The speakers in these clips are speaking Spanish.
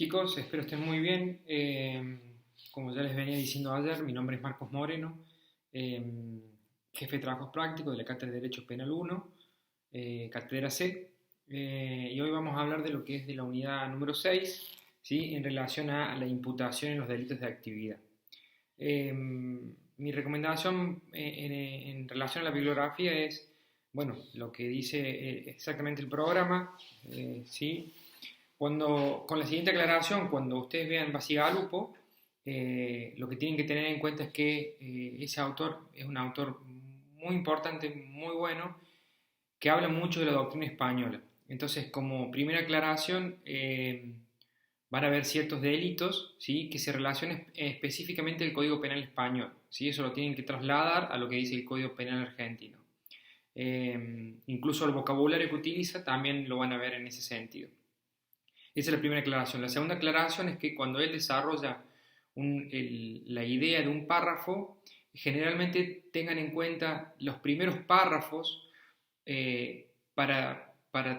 Chicos, espero estén muy bien. Como ya les venía diciendo ayer, mi nombre es Marcos Moreno, eh, jefe de trabajos prácticos de la Cátedra de Derecho Penal 1, Cátedra C. Y hoy vamos a hablar de lo que es de la unidad número 6, ¿sí? En relación a la imputación en los delitos de actividad. Mi recomendación en relación a la bibliografía es, bueno, lo que dice exactamente el programa, ¿sí? Con la siguiente aclaración, cuando ustedes vean Bacigalupo, lo que tienen que tener en cuenta es que ese autor es un autor muy importante, muy bueno, que habla mucho de la doctrina española. Entonces, como primera aclaración, van a haber ciertos delitos, ¿sí?, que se relacionan específicamente al Código Penal español, ¿sí? Eso lo tienen que trasladar a lo que dice el Código Penal argentino. Incluso el vocabulario que utiliza también lo van a ver en ese sentido. Esa es la primera aclaración. La segunda aclaración es que cuando él desarrolla la idea de un párrafo, generalmente tengan en cuenta los primeros párrafos para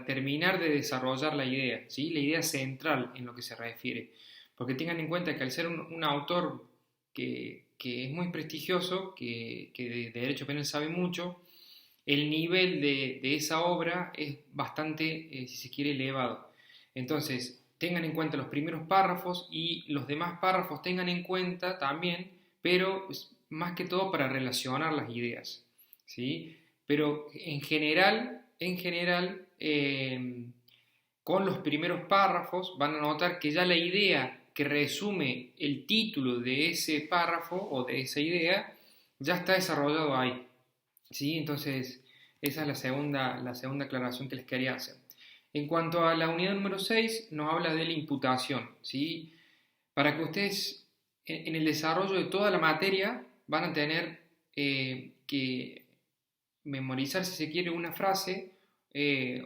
terminar de desarrollar la idea, ¿sí? La idea central en lo que se refiere. Porque tengan en cuenta que al ser un autor que es muy prestigioso, que de derecho penal sabe mucho, el nivel de esa obra es bastante, si se quiere, elevado. Entonces, tengan en cuenta los primeros párrafos y los demás párrafos tengan en cuenta también, pero más que todo para relacionar las ideas, ¿sí? Pero con los primeros párrafos van a notar que ya la idea que resume el título de ese párrafo o de esa idea ya está desarrollado ahí, ¿sí? Entonces, esa es la segunda aclaración que les quería hacer. En cuanto a la unidad número 6, nos habla de la imputación, ¿sí? Para que ustedes en el desarrollo de toda la materia van a tener que memorizar, si se quiere, una frase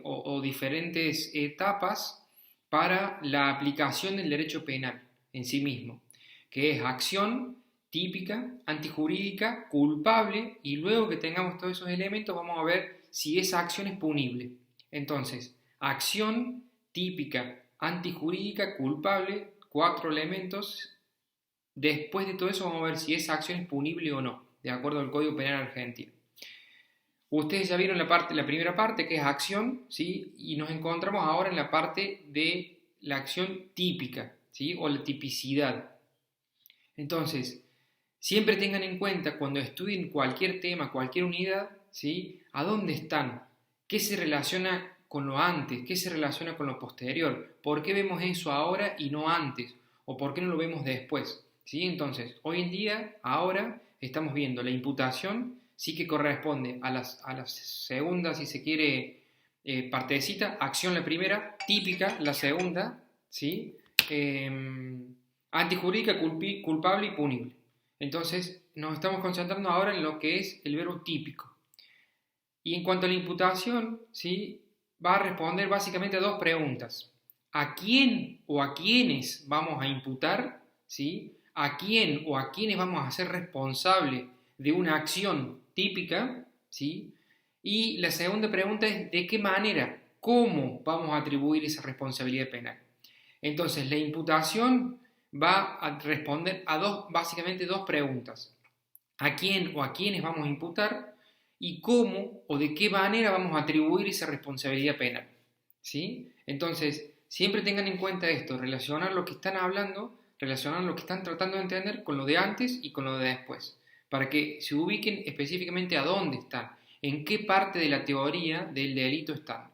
o diferentes etapas para la aplicación del derecho penal en sí mismo, que es acción típica, antijurídica, culpable, y luego que tengamos todos esos elementos vamos a ver si esa acción es punible. Entonces, acción típica, antijurídica, culpable, 4 elementos. Después de todo eso vamos a ver si esa acción es punible o no, de acuerdo al Código Penal argentino. Ustedes ya vieron la primera parte, que es acción, ¿sí? Y nos encontramos ahora en la parte de la acción típica, ¿sí? O la tipicidad. Entonces, siempre tengan en cuenta cuando estudien cualquier tema, cualquier unidad, ¿sí?, a dónde están, qué se relaciona con lo antes, qué se relaciona con lo posterior, por qué vemos eso ahora y no antes, o por qué no lo vemos después, ¿sí? Entonces, hoy en día, ahora, estamos viendo la imputación, sí que corresponde a la segunda, si se quiere, partecita, acción la primera, típica la segunda, ¿sí? Antijurídica, culpable y punible. Entonces, nos estamos concentrando ahora en lo que es el verbo típico. Y en cuanto a la imputación, ¿sí?, va a responder básicamente a dos preguntas. ¿A quién o a quiénes vamos a imputar? ¿Sí? ¿A quién o a quiénes vamos a hacer responsable de una acción típica? ¿Sí? Y la segunda pregunta es ¿de qué manera? ¿Cómo vamos a atribuir esa responsabilidad penal? Entonces, la imputación va a responder a básicamente dos preguntas. ¿A quién o a quiénes vamos a imputar? Y cómo o de qué manera vamos a atribuir esa responsabilidad penal, ¿sí? Entonces, siempre tengan en cuenta esto, relacionar lo que están hablando, relacionar lo que están tratando de entender con lo de antes y con lo de después, para que se ubiquen específicamente a dónde están, en qué parte de la teoría del delito están.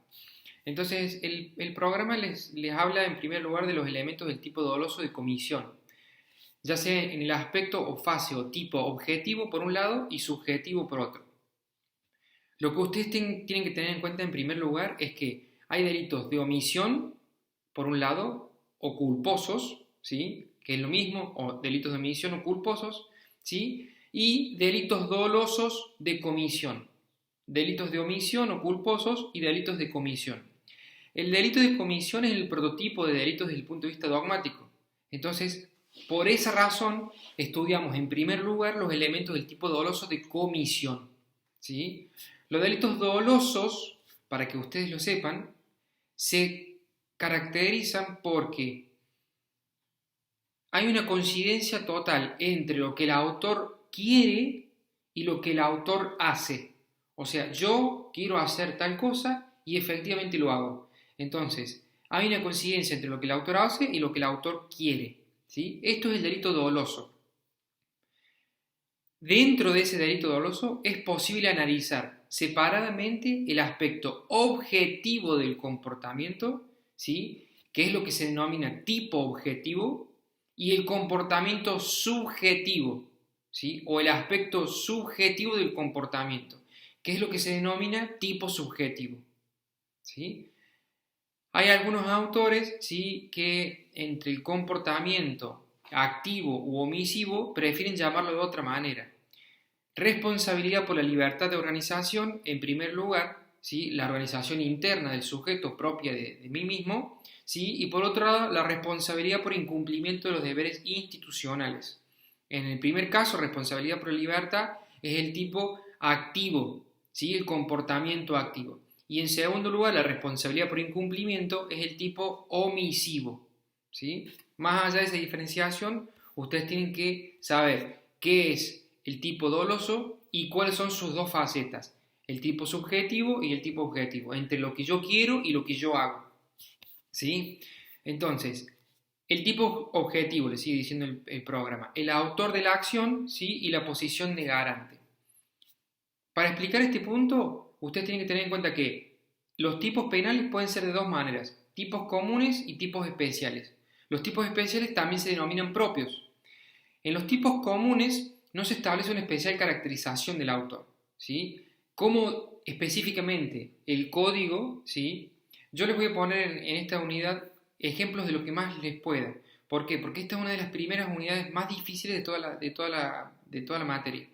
Entonces, el programa les habla en primer lugar de los elementos del tipo doloso de comisión, ya sea en el aspecto o fase o tipo objetivo por un lado y subjetivo por otro. Lo que ustedes tienen que tener en cuenta en primer lugar es que hay delitos de omisión, por un lado, o culposos, ¿sí?, que es lo mismo, o delitos de omisión o culposos, ¿sí?, y delitos dolosos de comisión. Delitos de omisión o culposos y delitos de comisión. El delito de comisión es el prototipo de delitos desde el punto de vista dogmático. Entonces, por esa razón, estudiamos en primer lugar los elementos del tipo doloso de comisión, ¿sí? Los delitos dolosos, para que ustedes lo sepan, se caracterizan porque hay una coincidencia total entre lo que el autor quiere y lo que el autor hace. O sea, yo quiero hacer tal cosa y efectivamente lo hago. Entonces, hay una coincidencia entre lo que el autor hace y lo que el autor quiere, ¿sí? Esto es el delito doloso. Dentro de ese delito doloso es posible analizar separadamente el aspecto objetivo del comportamiento, ¿sí? Que es lo que se denomina tipo objetivo, y el comportamiento subjetivo, ¿sí? O el aspecto subjetivo del comportamiento, que es lo que se denomina tipo subjetivo, ¿sí? Hay algunos autores, ¿sí?, que entre el comportamiento activo u omisivo prefieren llamarlo de otra manera. Responsabilidad por la libertad de organización, en primer lugar, ¿sí?, la organización interna del sujeto propia de mí mismo, ¿sí?, y por otro lado, la responsabilidad por incumplimiento de los deberes institucionales. En el primer caso, responsabilidad por la libertad es el tipo activo, ¿sí?, el comportamiento activo. Y en segundo lugar, la responsabilidad por incumplimiento es el tipo omisivo, ¿sí? Más allá de esa diferenciación, ustedes tienen que saber qué es el tipo doloso y cuáles son sus dos facetas, el tipo subjetivo y el tipo objetivo, entre lo que yo quiero y lo que yo hago, ¿sí? Entonces, el tipo objetivo, le sigue diciendo el programa, el autor de la acción, ¿sí?, y la posición de garante. Para explicar este punto, ustedes tienen que tener en cuenta que los tipos penales pueden ser de dos maneras, tipos comunes y tipos especiales. Los tipos especiales también se denominan propios. En los tipos comunes no se establece una especial caracterización del autor, ¿sí? Como específicamente el código, ¿sí? Yo les voy a poner en esta unidad ejemplos de lo que más les pueda. ¿Por qué? Porque esta es una de las primeras unidades más difíciles de toda la materia.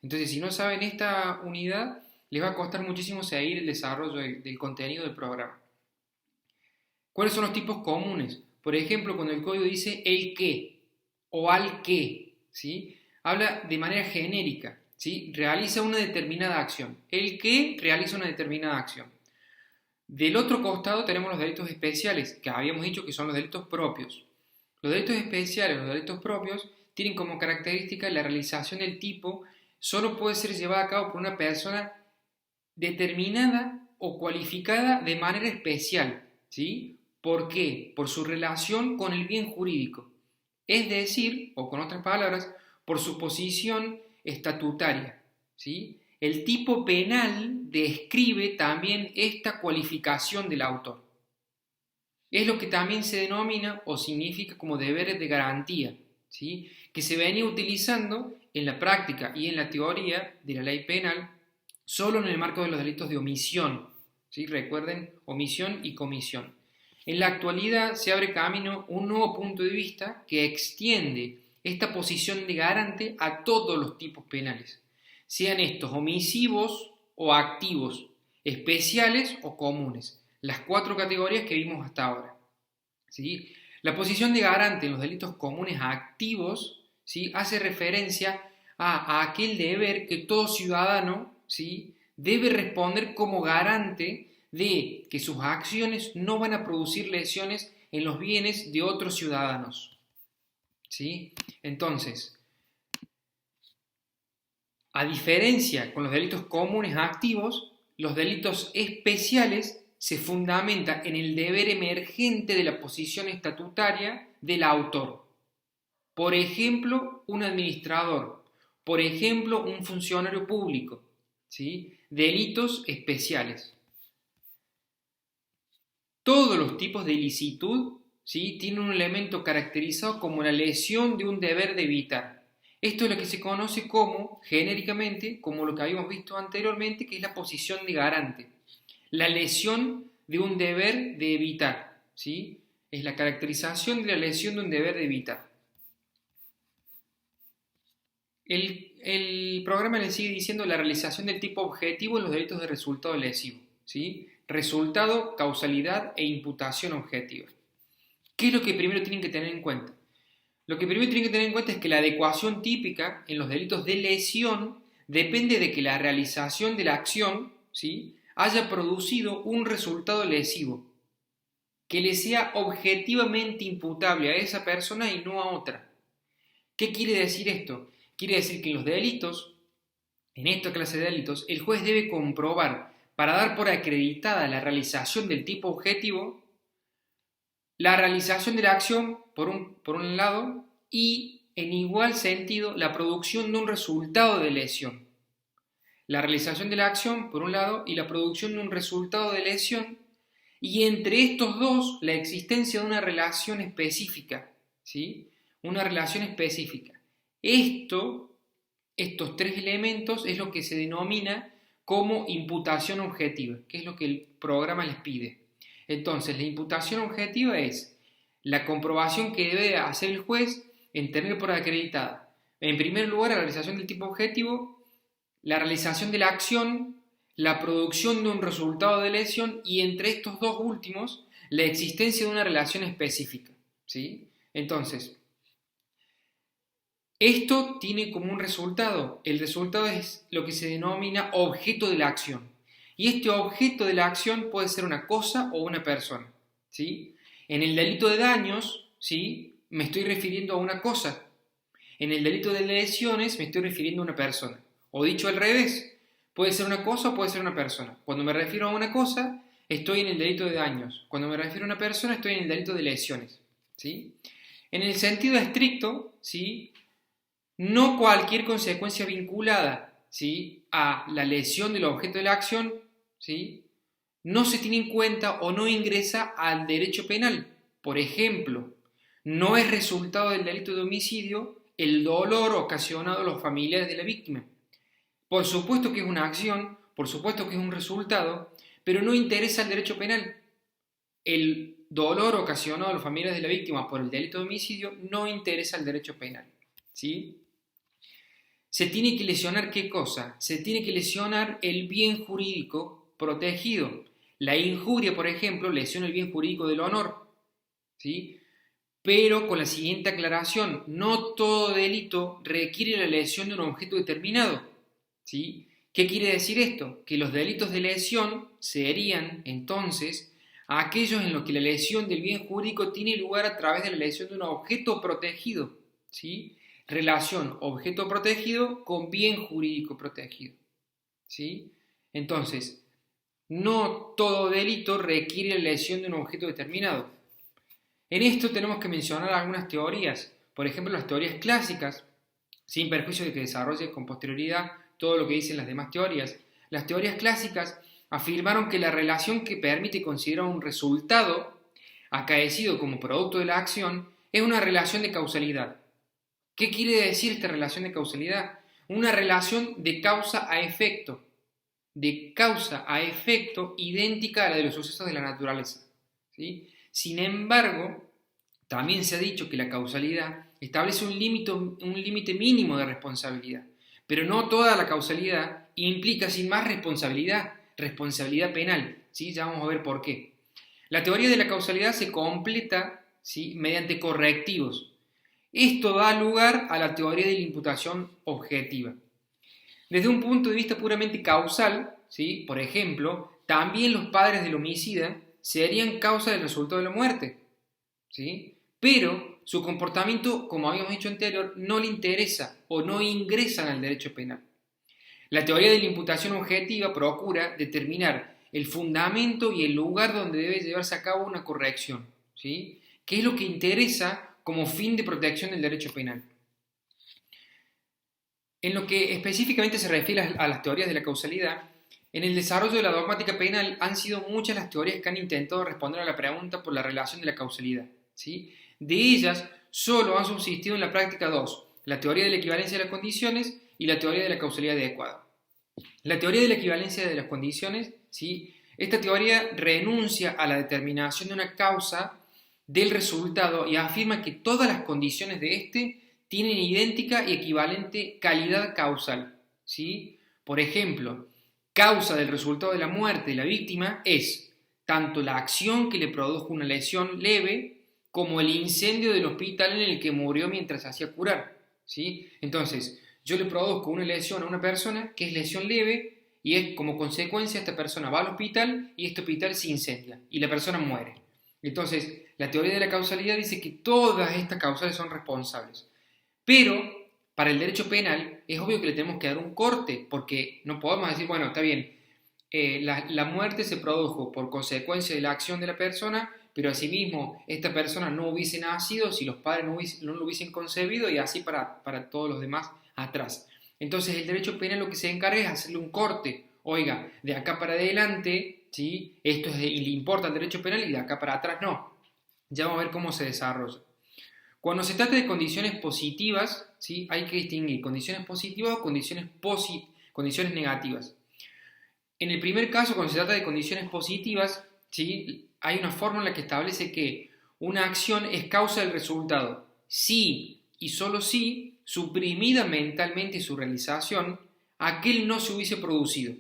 Entonces, si no saben esta unidad, les va a costar muchísimo seguir el desarrollo del contenido del programa. ¿Cuáles son los tipos comunes? Por ejemplo, cuando el código dice el que o al que, ¿sí?, habla de manera genérica, ¿sí?, realiza una determinada acción. El que realiza una determinada acción. Del otro costado tenemos los delitos especiales, que habíamos dicho que son los delitos propios. Los delitos especiales, los delitos propios, tienen como característica la realización del tipo solo puede ser llevada a cabo por una persona determinada o cualificada de manera especial, ¿sí? ¿Por qué? Por su relación con el bien jurídico. Es decir, o con otras palabras, por su posición estatutaria, ¿sí? El tipo penal describe también esta cualificación del autor. Es lo que también se denomina o significa como deberes de garantía, ¿sí?, que se venía utilizando en la práctica y en la teoría de la ley penal solo en el marco de los delitos de omisión, ¿sí? Recuerden, omisión y comisión. En la actualidad se abre camino un nuevo punto de vista que extiende esta posición de garante a todos los tipos penales, sean estos omisivos o activos, especiales o comunes, las cuatro categorías que vimos hasta ahora, ¿sí? La posición de garante en los delitos comunes activos, ¿sí?, hace referencia a aquel deber que todo ciudadano, ¿sí?, debe responder como garante de que sus acciones no van a producir lesiones en los bienes de otros ciudadanos, ¿sí? Entonces, a diferencia con los delitos comunes activos, los delitos especiales se fundamenta en el deber emergente de la posición estatutaria del autor. Por ejemplo, un administrador, por ejemplo, un funcionario público, ¿sí? Delitos especiales. Todos los tipos de ilicitud, ¿sí?, tienen un elemento caracterizado como la lesión de un deber de evitar. Esto es lo que se conoce como, genéricamente, como lo que habíamos visto anteriormente, que es la posición de garante. La lesión de un deber de evitar, ¿sí? Es la caracterización de la lesión de un deber de evitar. El programa le sigue diciendo la realización del tipo objetivo en los delitos de resultado lesivo, ¿sí? Resultado, causalidad e imputación objetiva. ¿Qué es lo que primero tienen que tener en cuenta? Lo que primero tienen que tener en cuenta es que la adecuación típica en los delitos de lesión depende de que la realización de la acción, ¿sí?, haya producido un resultado lesivo. que le sea objetivamente imputable a esa persona y no a otra. ¿Qué quiere decir esto? Quiere decir que en los delitos, en esta clase de delitos, el juez debe comprobar, para dar por acreditada la realización del tipo objetivo, la realización de la acción, por un lado, y en igual sentido, la producción de un resultado de lesión. La realización de la acción, por un lado, y la producción de un resultado de lesión, y entre estos dos, la existencia de una relación específica, ¿sí? Una relación específica. Estos tres elementos es lo que se denomina como imputación objetiva, que es lo que el programa les pide. Entonces, la imputación objetiva es la comprobación que debe hacer el juez en tener por acreditada, en primer lugar, la realización del tipo objetivo, la realización de la acción, la producción de un resultado de lesión y entre estos dos últimos, la existencia de una relación específica, ¿sí? Entonces, esto tiene como un resultado, el resultado es lo que se denomina objeto de la acción. Y este objeto de la acción puede ser una cosa o una persona, ¿sí? En el delito de daños, ¿sí? Me estoy refiriendo a una cosa. En el delito de lesiones me estoy refiriendo a una persona. O dicho al revés, puede ser una cosa o puede ser una persona. Cuando me refiero a una cosa, estoy en el delito de daños. Cuando me refiero a una persona, estoy en el delito de lesiones, ¿sí? En el sentido estricto, ¿sí? No cualquier consecuencia vinculada, ¿sí? A la lesión del objeto de la acción, ¿sí? No se tiene en cuenta o no ingresa al derecho penal. Por ejemplo, no es resultado del delito de homicidio el dolor ocasionado a los familiares de la víctima. Por supuesto que es una acción, por supuesto que es un resultado, pero no interesa al derecho penal. El dolor ocasionado a los familiares de la víctima por el delito de homicidio no interesa al derecho penal, ¿sí? Se tiene que lesionar ¿qué cosa? Se tiene que lesionar el bien jurídico protegido. La injuria, por ejemplo, lesiona el bien jurídico del honor, ¿sí? Pero con la siguiente aclaración, no todo delito requiere la lesión de un objeto determinado, ¿sí? ¿Qué quiere decir esto? Que los delitos de lesión serían, entonces, aquellos en los que la lesión del bien jurídico tiene lugar a través de la lesión de un objeto protegido, ¿sí? Relación objeto protegido con bien jurídico protegido, ¿sí? Entonces, no todo delito requiere la lesión de un objeto determinado. En esto tenemos que mencionar algunas teorías, por ejemplo las teorías clásicas, sin perjuicio de que desarrolle con posterioridad todo lo que dicen las demás teorías. Las teorías clásicas afirmaron que la relación que permite considerar un resultado acaecido como producto de la acción es una relación de causalidad. ¿Qué quiere decir esta relación de causalidad? Una relación de causa a efecto idéntica a la de los sucesos de la naturaleza, ¿sí? Sin embargo, también se ha dicho que la causalidad establece un límite mínimo de responsabilidad, pero no toda la causalidad implica sin más responsabilidad penal, ¿sí? Ya vamos a ver por qué. La teoría de la causalidad se completa, ¿sí? Mediante correctivos. Esto da lugar a la teoría de la imputación objetiva. Desde un punto de vista puramente causal, ¿sí? Por ejemplo, también los padres del homicida serían causa del resultado de la muerte, ¿sí? Pero su comportamiento, como habíamos dicho anterior, no le interesa o no ingresa en el derecho penal. La teoría de la imputación objetiva procura determinar el fundamento y el lugar donde debe llevarse a cabo una corrección, ¿sí? ¿Qué es lo que interesa como fin de protección del derecho penal? En lo que específicamente se refiere a las teorías de la causalidad, en el desarrollo de la dogmática penal han sido muchas las teorías que han intentado responder a la pregunta por la relación de la causalidad, ¿sí? De ellas, solo han subsistido en la práctica dos: la teoría de la equivalencia de las condiciones y la teoría de la causalidad adecuada. La teoría de la equivalencia de las condiciones, ¿sí? Esta teoría renuncia a la determinación de una causa del resultado y afirma que todas las condiciones de éste tienen idéntica y equivalente calidad causal, ¿sí? Por ejemplo, causa del resultado de la muerte de la víctima es tanto la acción que le produjo una lesión leve como el incendio del hospital en el que murió mientras se hacía curar, ¿sí? Entonces, yo le produzco una lesión a una persona que es lesión leve y es como consecuencia esta persona va al hospital y este hospital se incendia y la persona muere. Entonces, la teoría de la causalidad dice que todas estas causales son responsables. Pero, para el derecho penal, es obvio que le tenemos que dar un corte, porque no podemos decir, bueno, está bien, la muerte se produjo por consecuencia de la acción de la persona, pero asimismo esta persona no hubiese nacido si los padres no lo hubiesen concebido y así para todos los demás atrás. Entonces el derecho penal lo que se encarga es hacerle un corte. Oiga, de acá para adelante, ¿sí? Esto le importa al derecho penal y de acá para atrás no. Ya vamos a ver cómo se desarrolla. Cuando se trata de condiciones positivas, ¿sí? Hay que distinguir condiciones positivas o condiciones negativas. En el primer caso, cuando se trata de condiciones positivas, ¿sí? Hay una fórmula que establece que una acción es causa del resultado si y solo si, suprimida mentalmente su realización, aquel no se hubiese producido.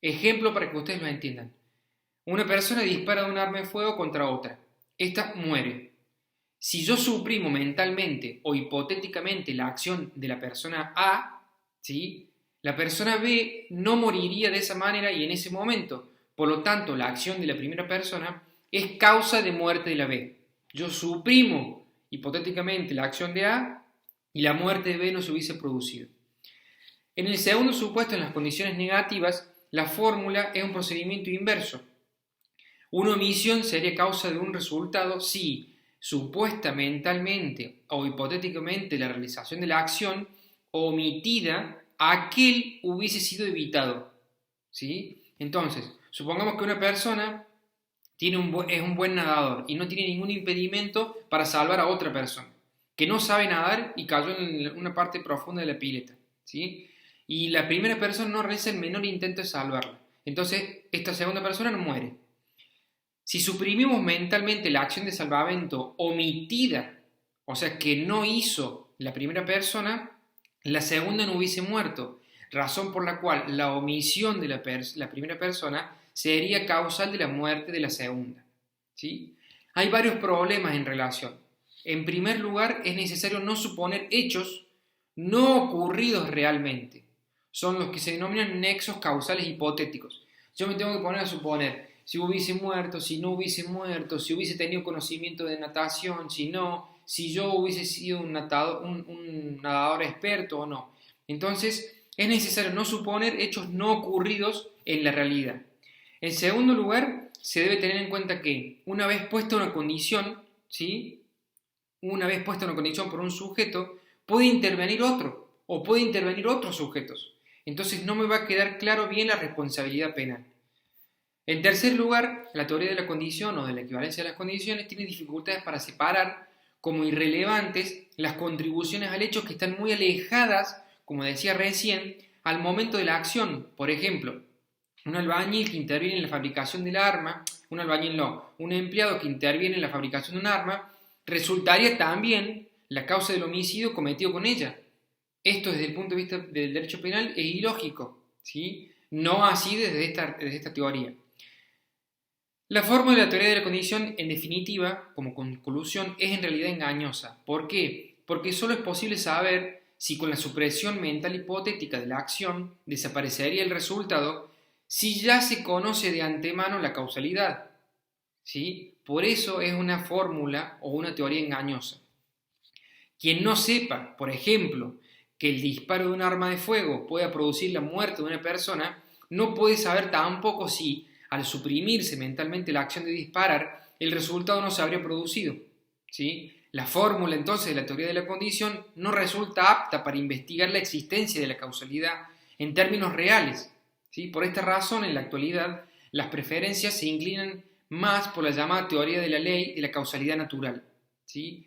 Ejemplo para que ustedes lo entiendan. Una persona dispara un arma de fuego contra otra. Esta muere. Si yo suprimo mentalmente o hipotéticamente la acción de la persona A, ¿sí? La persona B no moriría de esa manera y en ese momento. Por lo tanto, la acción de la primera persona es causa de muerte de la B. Yo suprimo hipotéticamente la acción de A y la muerte de B no se hubiese producido. En el segundo supuesto, en las condiciones negativas, la fórmula es un procedimiento inverso. Una omisión sería causa de un resultado si supuesta mentalmente o hipotéticamente la realización de la acción omitida aquel hubiese sido evitado. ¿Sí? Entonces, supongamos que una persona es un buen nadador y no tiene ningún impedimento para salvar a otra persona que no sabe nadar y cayó en una parte profunda de la pileta. ¿Sí? Y la primera persona no realiza el menor intento de salvarla. Entonces, esta segunda persona no muere. Si suprimimos mentalmente la acción de salvamento omitida, o sea, que no hizo la primera persona, la segunda no hubiese muerto, razón por la cual la omisión de la primera persona sería causal de la muerte de la segunda. ¿Sí? Hay varios problemas en relación. En primer lugar, es necesario no suponer hechos no ocurridos realmente. Son los que se denominan nexos causales hipotéticos. Yo me tengo que poner a suponer si hubiese muerto, si no hubiese muerto, si hubiese tenido conocimiento de natación, si no, si yo hubiese sido un nadador experto o no. Entonces, es necesario no suponer hechos no ocurridos en la realidad. En segundo lugar, se debe tener en cuenta que una vez puesta una condición, ¿sí? Una vez puesta una condición por un sujeto, puede intervenir otro o puede intervenir otros sujetos. Entonces no me va a quedar claro bien la responsabilidad penal. En tercer lugar, la teoría de la condición o de la equivalencia de las condiciones tiene dificultades para separar como irrelevantes las contribuciones al hecho que están muy alejadas, como decía recién, al momento de la acción. Por ejemplo, un albañil que interviene en la fabricación del arma, un empleado que interviene en la fabricación de un arma, resultaría también la causa del homicidio cometido con ella. Esto desde el punto de vista del derecho penal es ilógico, ¿sí? No así desde esta teoría. La forma de la teoría de la condición, en definitiva, como conclusión, es en realidad engañosa. ¿Por qué? Porque solo es posible saber si con la supresión mental hipotética de la acción desaparecería el resultado si ya se conoce de antemano la causalidad. ¿Sí? Por eso es una fórmula o una teoría engañosa. Quien no sepa, por ejemplo, que el disparo de un arma de fuego pueda producir la muerte de una persona, no puede saber tampoco si, al suprimirse mentalmente la acción de disparar, el resultado no se habría producido. ¿Sí? La fórmula entonces de la teoría de la condición no resulta apta para investigar la existencia de la causalidad en términos reales. ¿Sí? Por esta razón, en la actualidad, las preferencias se inclinan más por la llamada teoría de la ley de la causalidad natural. ¿Sí?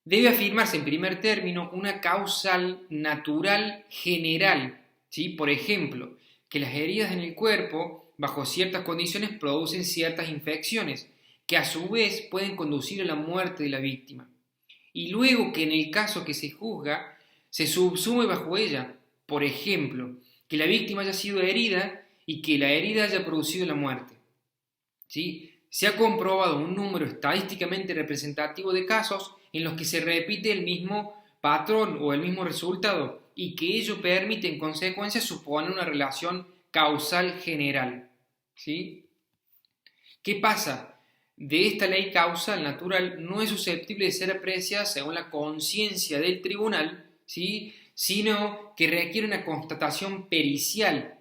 Debe afirmarse en primer término una causal natural general. ¿Sí? Por ejemplo, que las heridas en el cuerpo bajo ciertas condiciones producen ciertas infecciones que a su vez pueden conducir a la muerte de la víctima. Y luego que en el caso que se juzga se subsume bajo ella, por ejemplo, que la víctima haya sido herida y que la herida haya producido la muerte. ¿Sí? Se ha comprobado un número estadísticamente representativo de casos en los que se repite el mismo patrón o el mismo resultado y que ello permite en consecuencia suponer una relación causal general. ¿Sí? ¿Qué pasa? de esta ley causal natural no es susceptible de ser apreciada según la conciencia del tribunal, ¿sí? Sino que requiere una constatación pericial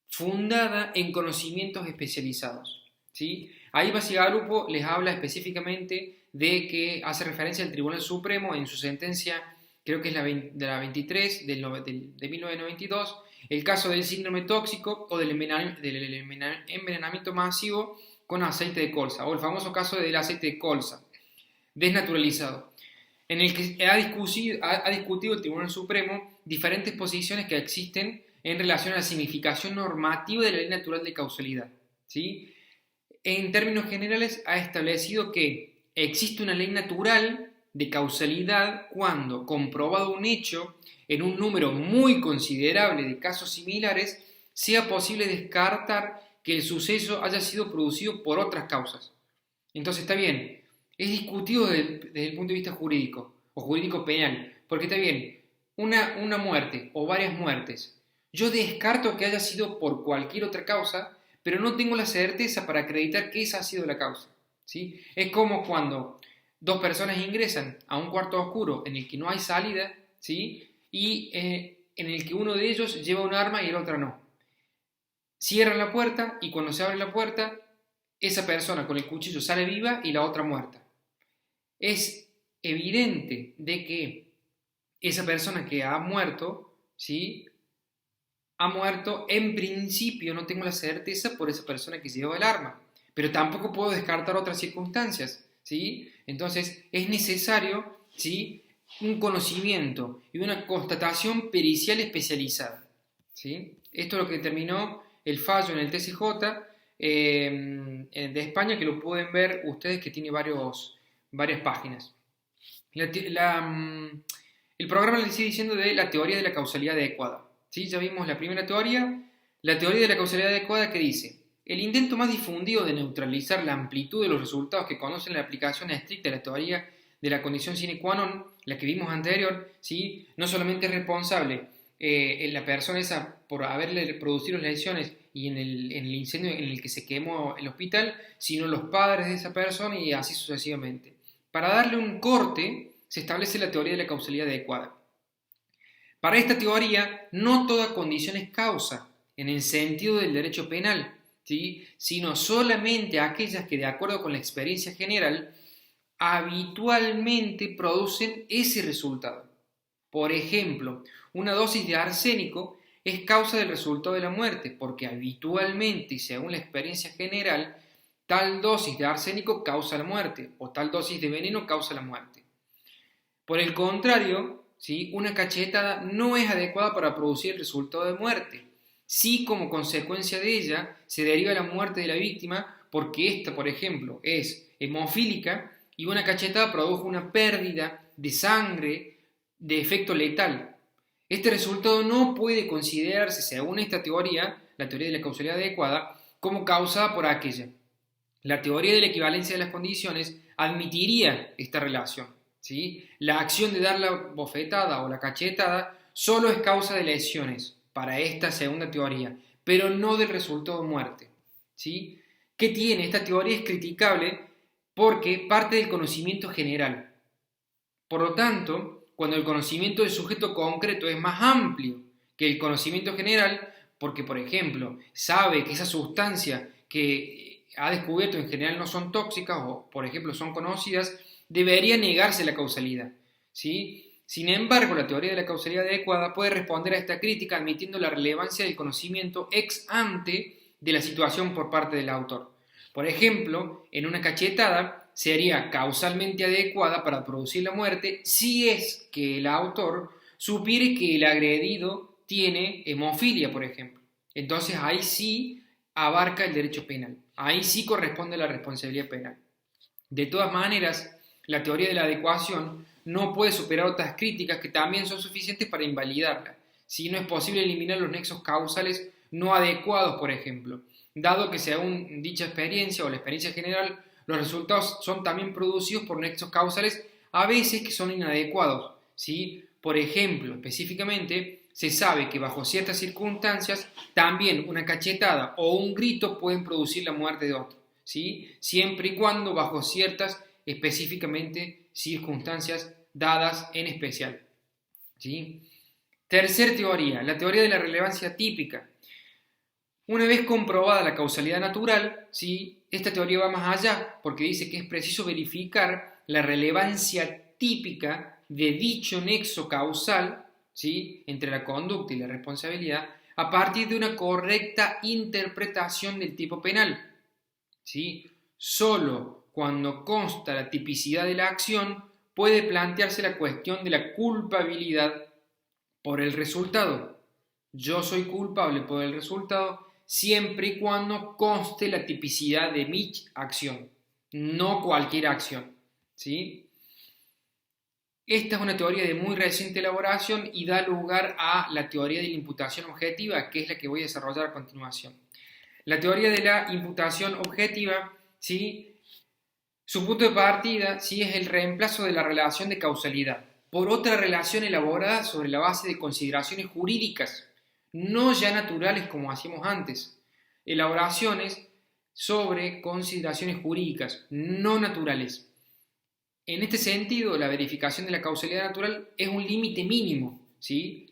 fundada en conocimientos especializados, ¿sí? Ahí Bacigalupo les habla específicamente de que hace referencia al Tribunal Supremo en su sentencia, creo que es de la 23 de 1992, el caso del síndrome tóxico o del envenenamiento masivo con aceite de colza, o el famoso caso del aceite de colza desnaturalizado, en el que ha discutido el Tribunal Supremo diferentes posiciones que existen en relación a la significación normativa de la ley natural de causalidad, ¿sí? En términos generales ha establecido que existe una ley natural de causalidad cuando, comprobado un hecho en un número muy considerable de casos similares, sea posible descartar que el suceso haya sido producido por otras causas. Entonces está bien, es discutido desde el punto de vista jurídico o jurídico penal, porque está bien, una muerte o varias muertes, yo descarto que haya sido por cualquier otra causa, pero no tengo la certeza para acreditar que esa ha sido la causa, ¿sí? Es como cuando dos personas ingresan a un cuarto oscuro en el que no hay salida, ¿sí? Y en el que uno de ellos lleva un arma y el otro no. Cierran la puerta y cuando se abre la puerta, esa persona con el cuchillo sale viva y la otra muerta. Es evidente de que esa persona que ha muerto, ¿sí? Ha muerto, en principio no tengo la certeza por esa persona que llevaba el arma, pero tampoco puedo descartar otras circunstancias, ¿sí? Entonces es necesario, ¿sí?, un conocimiento y una constatación pericial especializada, ¿sí? Esto es lo que determinó el fallo en el TCJ de España, que lo pueden ver ustedes, que tiene varias páginas. El programa les sigue diciendo de la teoría de la causalidad adecuada. ¿Sí? Ya vimos la primera teoría, la teoría de la causalidad adecuada, que dice: el intento más difundido de neutralizar la amplitud de los resultados que conocen la aplicación estricta de la teoría de la condición sine qua non, la que vimos anterior, ¿sí?, no solamente es responsable en la persona esa por haberle producido las lesiones y en el incendio en el que se quemó el hospital, sino los padres de esa persona y así sucesivamente. Para darle un corte, se establece la teoría de la causalidad adecuada. Para esta teoría, no toda condición es causa, en el sentido del derecho penal, ¿sí?, sino solamente aquellas que, de acuerdo con la experiencia general, habitualmente producen ese resultado. Por ejemplo, una dosis de arsénico es causa del resultado de la muerte, porque habitualmente y según la experiencia general, tal dosis de arsénico causa la muerte, o tal dosis de veneno causa la muerte. Por el contrario, ¿sí?, una cachetada no es adecuada para producir el resultado de muerte. Sí, como consecuencia de ella, se deriva la muerte de la víctima porque ésta, por ejemplo, es hemofílica y una cachetada produjo una pérdida de sangre de efecto letal. Este resultado no puede considerarse, según esta teoría, la teoría de la causalidad adecuada, como causada por aquella. La teoría de la equivalencia de las condiciones admitiría esta relación, ¿sí? La acción de dar la bofetada o la cachetada solo es causa de lesiones para esta segunda teoría, pero no del resultado de muerte, ¿sí? ¿Qué tiene? Esta teoría es criticable porque parte del conocimiento general. Por lo tanto, cuando el conocimiento del sujeto concreto es más amplio que el conocimiento general, porque, por ejemplo, sabe que esa sustancia que ha descubierto en general no son tóxicas o, por ejemplo, son conocidas, debería negarse la causalidad, ¿sí? Sin embargo, la teoría de la causalidad adecuada puede responder a esta crítica admitiendo la relevancia del conocimiento ex ante de la situación por parte del autor. Por ejemplo, en una cachetada sería causalmente adecuada para producir la muerte si es que el autor supiere que el agredido tiene hemofilia, por ejemplo. Entonces ahí sí abarca el derecho penal, ahí sí corresponde la responsabilidad penal. De todas maneras, la teoría de la adecuación no puede superar otras críticas que también son suficientes para invalidarla, si no es posible eliminar los nexos causales no adecuados, por ejemplo, dado que según dicha experiencia o la experiencia general, los resultados son también producidos por nexos causales a veces que son inadecuados, ¿sí? Por ejemplo, específicamente, se sabe que bajo ciertas circunstancias también una cachetada o un grito pueden producir la muerte de otro, ¿sí? Siempre y cuando bajo ciertas específicamente circunstancias dadas en especial, ¿sí? Tercer teoría, la teoría de la relevancia típica. Una vez comprobada la causalidad natural, ¿sí? Esta teoría va más allá porque dice que es preciso verificar la relevancia típica de dicho nexo causal, ¿sí? Entre la conducta y la responsabilidad a partir de una correcta interpretación del tipo penal, ¿sí? Solo cuando consta la tipicidad de la acción puede plantearse la cuestión de la culpabilidad por el resultado. Yo soy culpable por el resultado siempre y cuando conste la tipicidad de mi acción, no cualquier acción, ¿sí? Esta es una teoría de muy reciente elaboración y da lugar a la teoría de la imputación objetiva, que es la que voy a desarrollar a continuación. La teoría de la imputación objetiva, ¿sí? Su punto de partida, ¿sí? Es el reemplazo de la relación de causalidad por otra relación elaborada sobre la base de consideraciones jurídicas, no ya naturales como hacíamos antes. Elaboraciones sobre consideraciones jurídicas, no naturales. En este sentido, la verificación de la causalidad natural es un límite mínimo, ¿sí?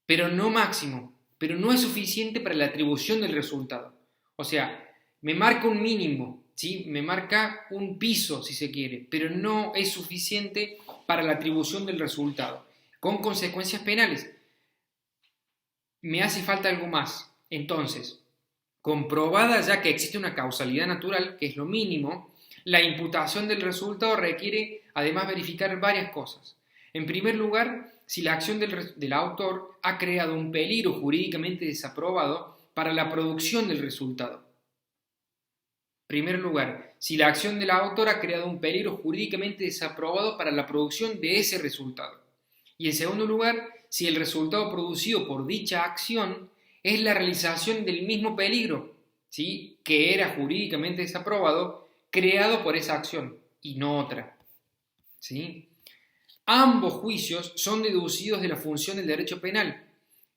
Pero no máximo, pero no es suficiente para la atribución del resultado. O sea, me marca un mínimo, ¿sí? Me marca un piso, si se quiere, pero no es suficiente para la atribución del resultado, con consecuencias penales. Me hace falta algo más. Entonces, comprobada ya que existe una causalidad natural, que es lo mínimo, la imputación del resultado requiere además verificar varias cosas. En primer lugar, si la acción del autor ha creado un peligro jurídicamente desaprobado para la producción del resultado. En primer lugar, si la acción del autor ha creado un peligro jurídicamente desaprobado para la producción de ese resultado. Y en segundo lugar, si el resultado producido por dicha acción es la realización del mismo peligro, ¿sí? Que era jurídicamente desaprobado, creado por esa acción y no otra, ¿sí? Ambos juicios son deducidos de la función del derecho penal.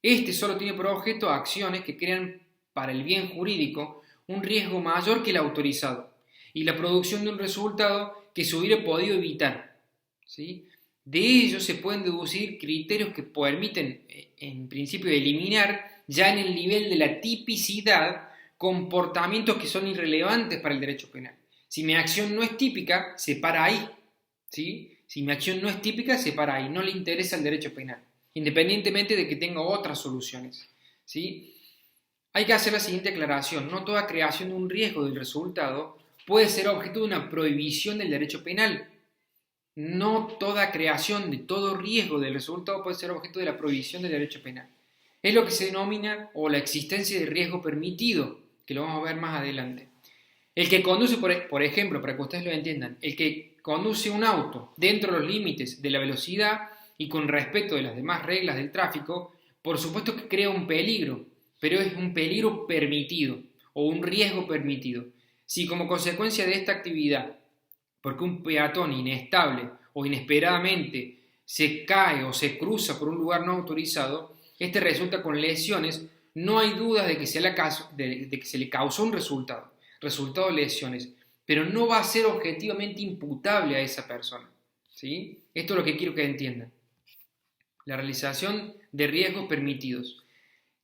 Este solo tiene por objeto acciones que crean para el bien jurídico un riesgo mayor que el autorizado y la producción de un resultado que se hubiera podido evitar, ¿sí? De ello se pueden deducir criterios que permiten, en principio, eliminar ya en el nivel de la tipicidad comportamientos que son irrelevantes para el derecho penal. Si mi acción no es típica, se para ahí, ¿sí? Si mi acción no es típica, se para ahí, no le interesa el derecho penal, independientemente de que tenga otras soluciones, ¿sí? Hay que hacer la siguiente aclaración: no toda creación de un riesgo del resultado puede ser objeto de una prohibición del derecho penal. No toda creación de todo riesgo del resultado puede ser objeto de la prohibición del derecho penal. Es lo que se denomina o la existencia de riesgo permitido, que lo vamos a ver más adelante. El que conduce, por ejemplo, para que ustedes lo entiendan, el que conduce un auto dentro de los límites de la velocidad y con respeto de las demás reglas del tráfico, por supuesto que crea un peligro, pero es un peligro permitido o un riesgo permitido. Si como consecuencia de esta actividad, porque un peatón inestable o inesperadamente se cae o se cruza por un lugar no autorizado, este resulta con lesiones, no hay dudas de que se le causó un resultado de lesiones, pero no va a ser objetivamente imputable a esa persona, ¿sí? Esto es lo que quiero que entiendan. La realización de riesgos permitidos.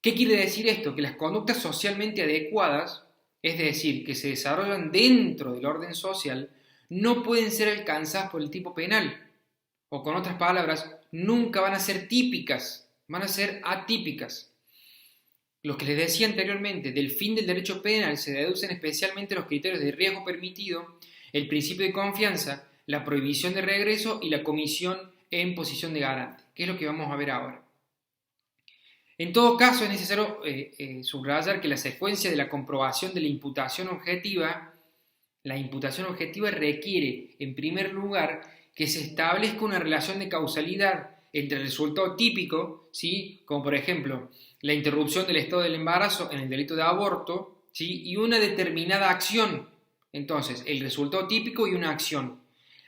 ¿Qué quiere decir esto? Que las conductas socialmente adecuadas, es decir, que se desarrollan dentro del orden social, no pueden ser alcanzadas por el tipo penal. O con otras palabras, nunca van a ser típicas, van a ser atípicas. Lo que les decía anteriormente, del fin del derecho penal se deducen especialmente los criterios de riesgo permitido, el principio de confianza, la prohibición de regreso y la comisión en posición de garante, que es lo que vamos a ver ahora. En todo caso, es necesario subrayar que la secuencia de la comprobación de la imputación objetiva requiere, en primer lugar, que se establezca una relación de causalidad entre el resultado típico, ¿sí? Como por ejemplo la interrupción del estado del embarazo en el delito de aborto, ¿sí? Y una determinada acción. Entonces, el resultado típico y una acción.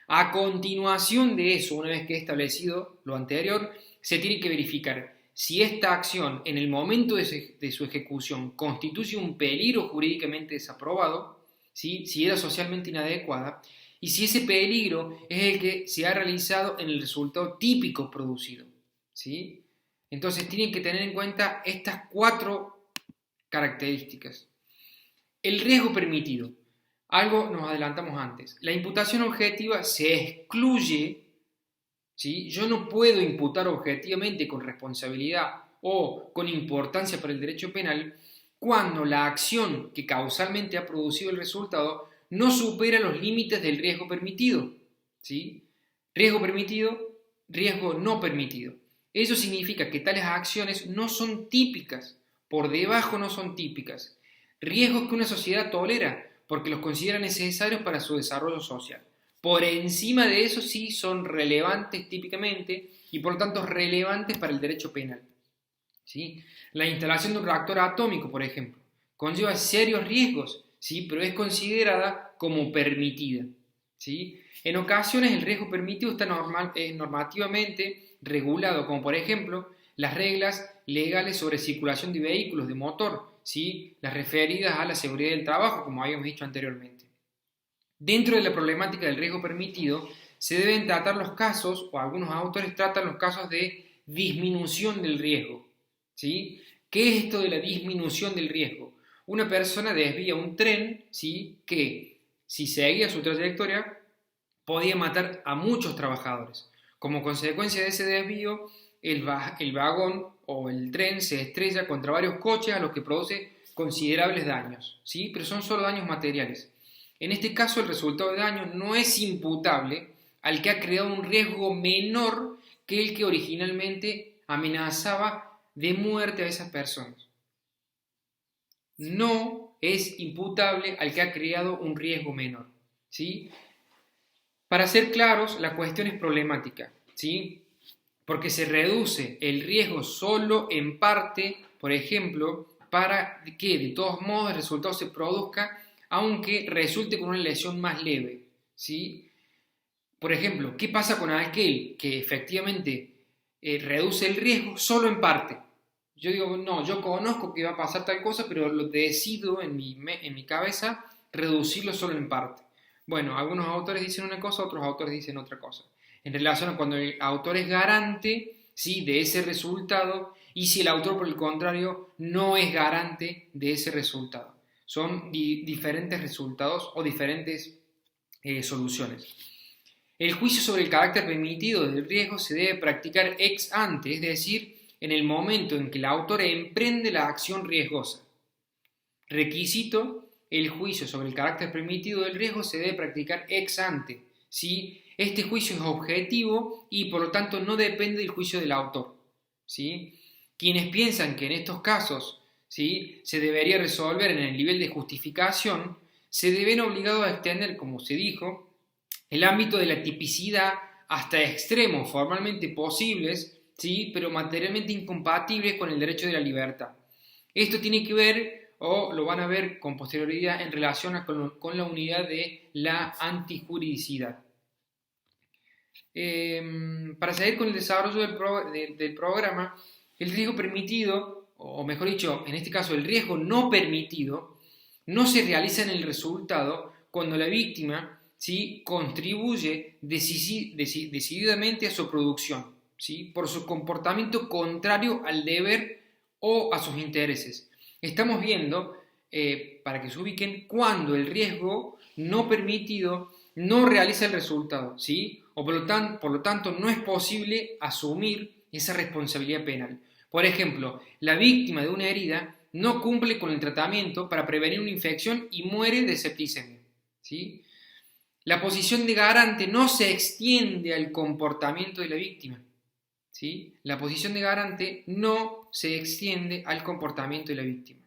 A continuación de eso, una vez que he establecido lo anterior, se tiene que verificar si esta acción en el momento de su ejecución constituye un peligro jurídicamente desaprobado, ¿sí? Si era socialmente inadecuada, y si ese peligro es el que se ha realizado en el resultado típico producido, ¿sí? Entonces tienen que tener en cuenta estas 4 características. El riesgo permitido. Algo nos adelantamos antes. La imputación objetiva se excluye, ¿sí? Yo no puedo imputar objetivamente con responsabilidad o con importancia para el derecho penal cuando la acción que causalmente ha producido el resultado no supera los límites del riesgo permitido, ¿sí? Riesgo permitido, riesgo no permitido. Eso significa que tales acciones no son típicas, por debajo no son típicas. Riesgos que una sociedad tolera porque los considera necesarios para su desarrollo social. Por encima de eso sí son relevantes típicamente y por lo tanto relevantes para el derecho penal, ¿sí? La instalación de un reactor atómico, por ejemplo, conlleva serios riesgos, ¿sí? Pero es considerada como permitida, ¿sí? En ocasiones el riesgo permitido está normativamente regulado, como por ejemplo las reglas legales sobre circulación de vehículos de motor, ¿sí? Las referidas a la seguridad del trabajo, como habíamos dicho anteriormente. Dentro de la problemática del riesgo permitido, se deben tratar los casos, o algunos autores tratan los casos de disminución del riesgo, ¿sí? ¿Qué es esto de la disminución del riesgo? Una persona desvía un tren, ¿sí? Que, si seguía su trayectoria, podía matar a muchos trabajadores. Como consecuencia de ese desvío, el vagón o el tren se estrella contra varios coches a los que produce considerables daños, ¿sí? Pero son solo daños materiales. En este caso, el resultado de daño no es imputable al que ha creado un riesgo menor que el que originalmente amenazaba de muerte a esas personas. No es imputable al que ha creado un riesgo menor, ¿sí? Para ser claros, la cuestión es problemática, ¿sí? Porque se reduce el riesgo solo en parte, por ejemplo, para que de todos modos el resultado se produzca aunque resulte con una lesión más leve, ¿sí? Por ejemplo, ¿qué pasa con aquel que efectivamente reduce el riesgo solo en parte? Yo digo, no, yo conozco que va a pasar tal cosa, pero lo decido en mi cabeza reducirlo solo en parte. Bueno, algunos autores dicen una cosa, otros autores dicen otra cosa. En relación a cuando el autor es garante, ¿sí? De ese resultado y si el autor, por el contrario, no es garante de ese resultado. Son diferentes resultados o diferentes soluciones. El juicio sobre el carácter permitido del riesgo se debe practicar ex ante, es decir, en el momento en que el autor emprende la acción riesgosa. Requisito: el juicio sobre el carácter permitido del riesgo se debe practicar ex ante, ¿sí? Este juicio es objetivo y por lo tanto no depende del juicio del autor, ¿sí? Quienes piensan que en estos casos, ¿sí?, se debería resolver en el nivel de justificación, se deben obligados a extender, como se dijo, el ámbito de la tipicidad hasta extremos formalmente posibles, ¿sí?, pero materialmente incompatibles con el derecho de la libertad. Esto tiene que ver, o lo van a ver con posterioridad, en relación con la unidad de la antijuridicidad. Para seguir con el desarrollo del programa, el riesgo permitido, o mejor dicho, en este caso el riesgo no permitido, no se realiza en el resultado cuando la víctima, ¿sí?, contribuye decididamente a su producción, ¿sí?, por su comportamiento contrario al deber o a sus intereses. Estamos viendo, para que se ubiquen, cuando el riesgo no permitido no realiza el resultado, ¿sí?, o por lo tanto no es posible asumir esa responsabilidad penal. Por ejemplo, la víctima de una herida no cumple con el tratamiento para prevenir una infección y muere de septicemia, ¿sí? La posición de garante no se extiende al comportamiento de la víctima, ¿sí? La posición de garante no se extiende al comportamiento de la víctima.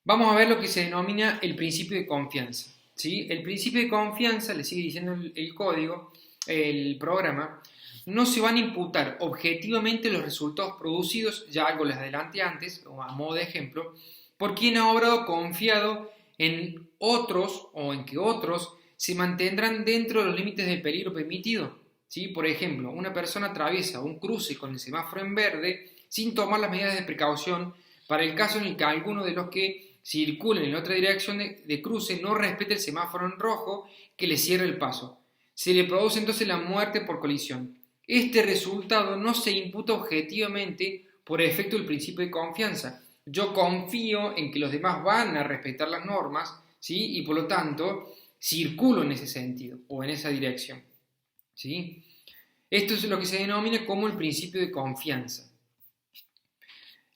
Vamos a ver lo que se denomina el principio de confianza, ¿sí? El principio de confianza, le sigue diciendo el código, el programa, no se van a imputar objetivamente los resultados producidos, ya algo les adelanté antes, o a modo de ejemplo, por quien ha obrado confiado en otros o en que otros se mantendrán dentro de los límites del peligro permitido, ¿sí? Por ejemplo, una persona atraviesa un cruce con el semáforo en verde sin tomar las medidas de precaución para el caso en el que alguno de los que circula en la otra dirección de cruce no respeta el semáforo en rojo que le cierra el paso. Se le produce entonces la muerte por colisión. Este resultado no se imputa objetivamente por efecto del principio de confianza. Yo confío en que los demás van a respetar las normas, ¿sí? Y por lo tanto circulo en ese sentido o en esa dirección, ¿sí? Esto es lo que se denomina como el principio de confianza.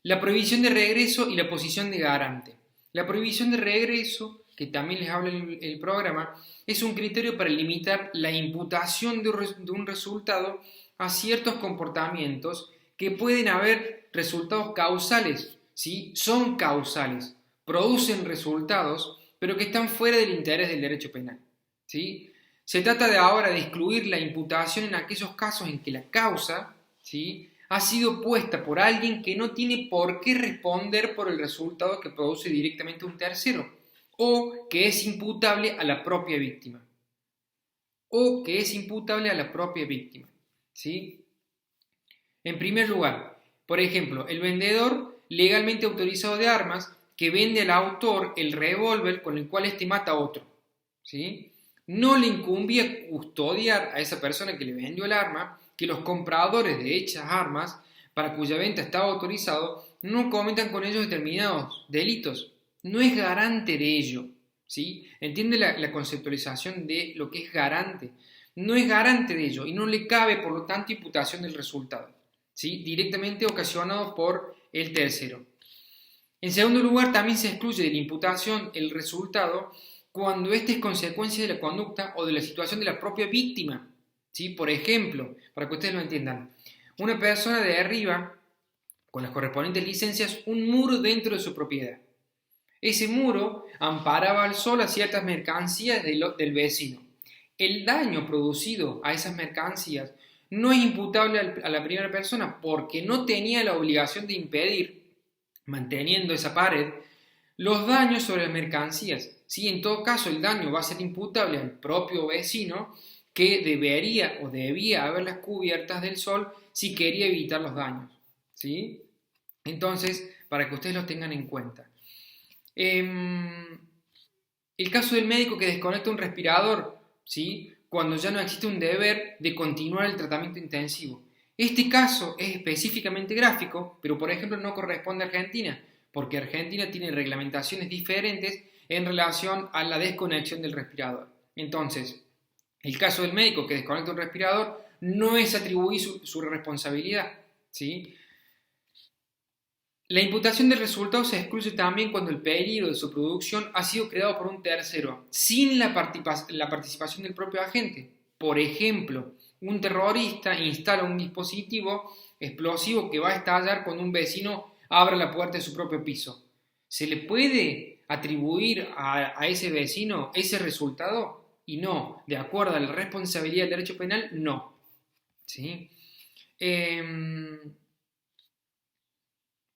La prohibición de regreso y la posición de garante. La prohibición de regreso, que también les habla el programa, es un criterio para limitar la imputación de un resultado a ciertos comportamientos que pueden haber resultados causales, ¿sí? Son causales, producen resultados, pero que están fuera del interés del derecho penal, ¿sí? Se trata de ahora de excluir la imputación en aquellos casos en que la causa, ¿sí?, ha sido puesta por alguien que no tiene por qué responder por el resultado que produce directamente un tercero, o que es imputable a la propia víctima. ¿Sí? En primer lugar, por ejemplo, el vendedor legalmente autorizado de armas que vende al autor el revólver con el cual éste mata a otro, ¿sí? No le incumbía custodiar a esa persona que le vendió el arma que los compradores de dichas armas, para cuya venta estaba autorizado, no cometan con ellos determinados delitos. No es garante de ello, ¿sí? ¿Entiende la conceptualización de lo que es garante? No es garante de ello y no le cabe, por lo tanto, imputación del resultado, ¿sí?, directamente ocasionado por el tercero. En segundo lugar, también se excluye de la imputación el resultado cuando éste es consecuencia de la conducta o de la situación de la propia víctima, ¿sí? Por ejemplo, para que ustedes lo entiendan, una persona derriba, con las correspondientes licencias, un muro dentro de su propiedad. Ese muro amparaba al sol a ciertas mercancías del vecino. El daño producido a esas mercancías no es imputable a la primera persona porque no tenía la obligación de impedir, manteniendo esa pared, los daños sobre las mercancías. ¿Sí? En todo caso, el daño va a ser imputable al propio vecino, que debería o debía haberlas cubiertas del sol si quería evitar los daños, ¿sí? Entonces, para que ustedes lo tengan en cuenta. El caso del médico que desconecta un respirador, ¿sí?, cuando ya no existe un deber de continuar el tratamiento intensivo. Este caso es específicamente gráfico, pero por ejemplo no corresponde a Argentina, porque Argentina tiene reglamentaciones diferentes en relación a la desconexión del respirador. Entonces, el caso del médico que desconecta un respirador no es atribuir su responsabilidad, ¿sí? La imputación del resultado se excluye también cuando el peligro de su producción ha sido creado por un tercero, sin la participación del propio agente. Por ejemplo, un terrorista instala un dispositivo explosivo que va a estallar cuando un vecino abra la puerta de su propio piso. ¿Se le puede atribuir a ese vecino ese resultado? Y no, de acuerdo a la responsabilidad del derecho penal, no. ¿Sí?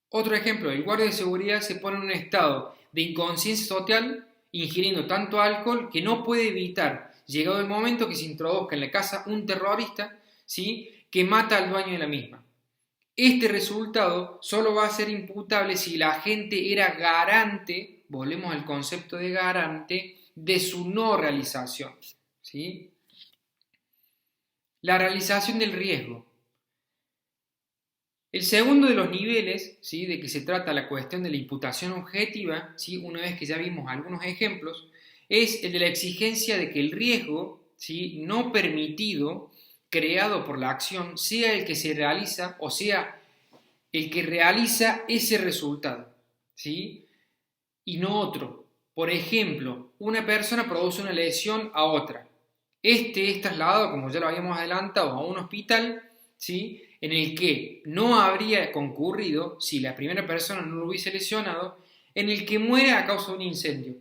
Otro ejemplo, el guardia de seguridad se pone en un estado de inconsciencia total, ingiriendo tanto alcohol que no puede evitar, llegado el momento, que se introduzca en la casa un terrorista, ¿sí?, que mata al dueño de la misma. Este resultado solo va a ser imputable si el agente era garante, volvemos al concepto de garante, de su no realización, ¿sí? La realización del riesgo. El segundo de los niveles, ¿sí?, de que se trata la cuestión de la imputación objetiva, ¿sí?, una vez que ya vimos algunos ejemplos, es el de la exigencia de que el riesgo, ¿sí?, no permitido, creado por la acción, sea el que se realiza o sea el que realiza ese resultado, ¿sí?, y no otro. Por ejemplo, una persona produce una lesión a otra. Este es trasladado, como ya lo habíamos adelantado, a un hospital, ¿sí?, en el que no habría concurrido si la primera persona no lo hubiese lesionado, en el que muere a causa de un incendio.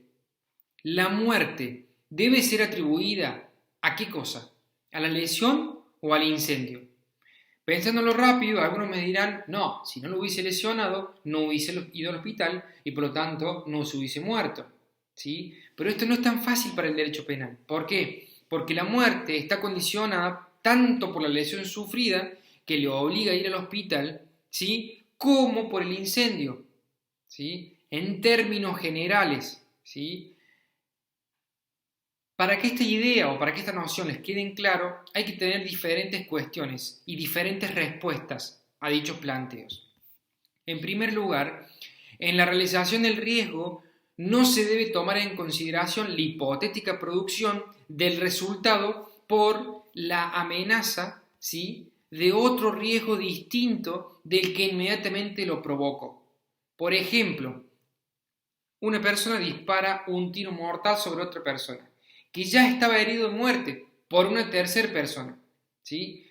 La muerte debe ser atribuida ¿a qué cosa? ¿A la lesión o al incendio? Pensándolo rápido, algunos me dirán, no, si no lo hubiese lesionado, no hubiese ido al hospital y por lo tanto no se hubiese muerto, ¿sí? Pero esto no es tan fácil para el derecho penal. ¿Por qué? Porque la muerte está condicionada tanto por la lesión sufrida, que le obliga a ir al hospital, ¿sí?, como por el incendio, ¿sí? En términos generales, ¿sí? Para que esta idea o para que esta noción les quede claro, hay que tener diferentes cuestiones y diferentes respuestas a dichos planteos. En primer lugar, en la realización del riesgo no se debe tomar en consideración la hipotética producción del resultado por la amenaza, ¿sí?, de otro riesgo distinto del que inmediatamente lo provocó. Por ejemplo, una persona dispara un tiro mortal sobre otra persona, que ya estaba herido de muerte por una tercera persona, ¿sí?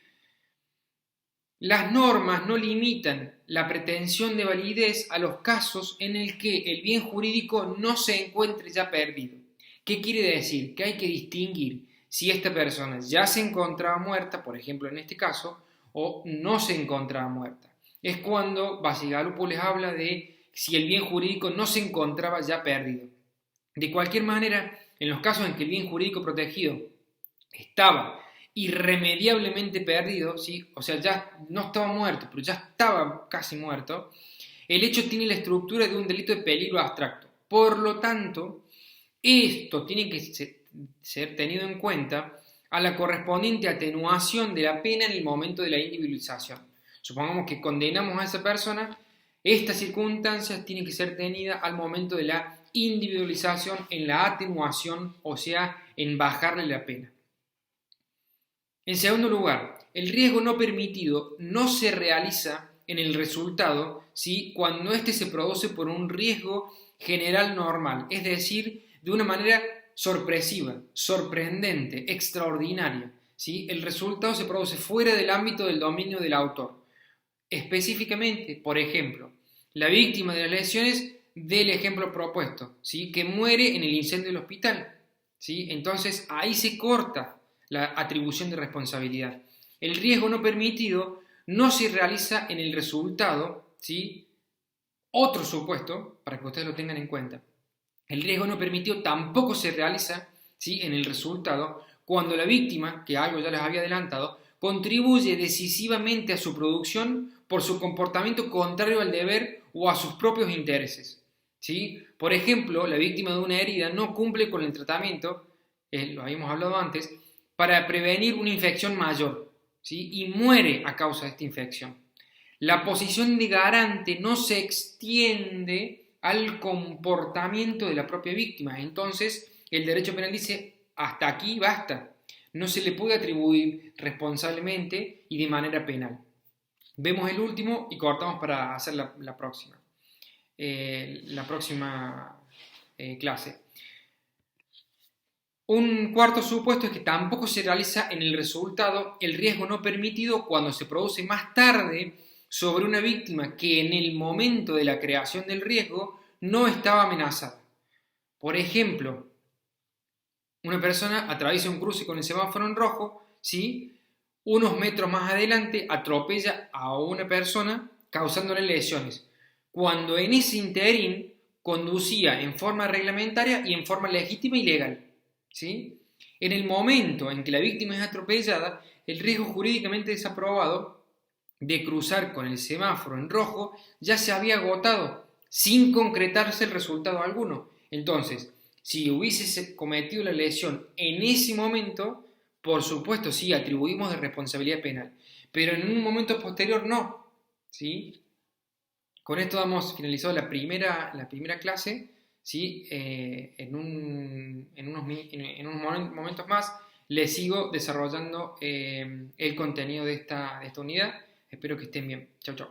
Las normas no limitan la pretensión de validez a los casos en el que el bien jurídico no se encuentre ya perdido. ¿Qué quiere decir? Que hay que distinguir si esta persona ya se encontraba muerta, por ejemplo en este caso, o no se encontraba muerta. Es cuando Bacigalupo les habla de si el bien jurídico no se encontraba ya perdido. De cualquier manera, en los casos en que el bien jurídico protegido estaba irremediablemente perdido, ¿sí?, o sea, ya no estaba muerto, pero ya estaba casi muerto, el hecho tiene la estructura de un delito de peligro abstracto. Por lo tanto, esto tiene que ser tenido en cuenta a la correspondiente atenuación de la pena en el momento de la individualización. Supongamos que condenamos a esa persona, estas circunstancias tienen que ser tenidas al momento de la individualización, en la atenuación, o sea, en bajarle la pena. En segundo lugar, el riesgo no permitido no se realiza en el resultado, ¿sí?, cuando éste se produce por un riesgo general normal, es decir, de una manera sorpresiva, sorprendente, extraordinaria, ¿sí? El resultado se produce fuera del ámbito del dominio del autor. Específicamente, por ejemplo, la víctima de las lesiones del ejemplo propuesto, ¿sí?, que muere en el incendio del hospital, ¿sí? Entonces ahí se corta la atribución de responsabilidad. El riesgo no permitido no se realiza en el resultado, ¿sí? Otro supuesto, para que ustedes lo tengan en cuenta, el riesgo no permitido tampoco se realiza, ¿sí?, en el resultado cuando la víctima, que algo ya les había adelantado, contribuye decisivamente a su producción por su comportamiento contrario al deber o a sus propios intereses, ¿sí? Por ejemplo, la víctima de una herida no cumple con el tratamiento, lo habíamos hablado antes, para prevenir una infección mayor, ¿sí?, y muere a causa de esta infección. La posición de garante no se extiende al comportamiento de la propia víctima. Entonces, el derecho penal dice, hasta aquí basta. No se le puede atribuir responsablemente y de manera penal. Vemos el último y cortamos para hacer la próxima clase. Un cuarto supuesto es que tampoco se realiza en el resultado el riesgo no permitido cuando se produce más tarde sobre una víctima que en el momento de la creación del riesgo no estaba amenazada. Por ejemplo, una persona atraviesa un cruce con el semáforo en rojo, ¿sí?, unos metros más adelante atropella a una persona causándole lesiones, cuando en ese interín conducía en forma reglamentaria y en forma legítima y legal, ¿sí? En el momento en que la víctima es atropellada, el riesgo jurídicamente desaprobado de cruzar con el semáforo en rojo ya se había agotado, sin concretarse el resultado alguno. Entonces, si hubiese cometido la lesión en ese momento, por supuesto sí, atribuimos de responsabilidad penal, pero en un momento posterior no, ¿sí? Con esto damos finalizado la primera clase, ¿sí? En unos momentos más les sigo desarrollando el contenido de esta unidad. Espero que estén bien. Chau, chau.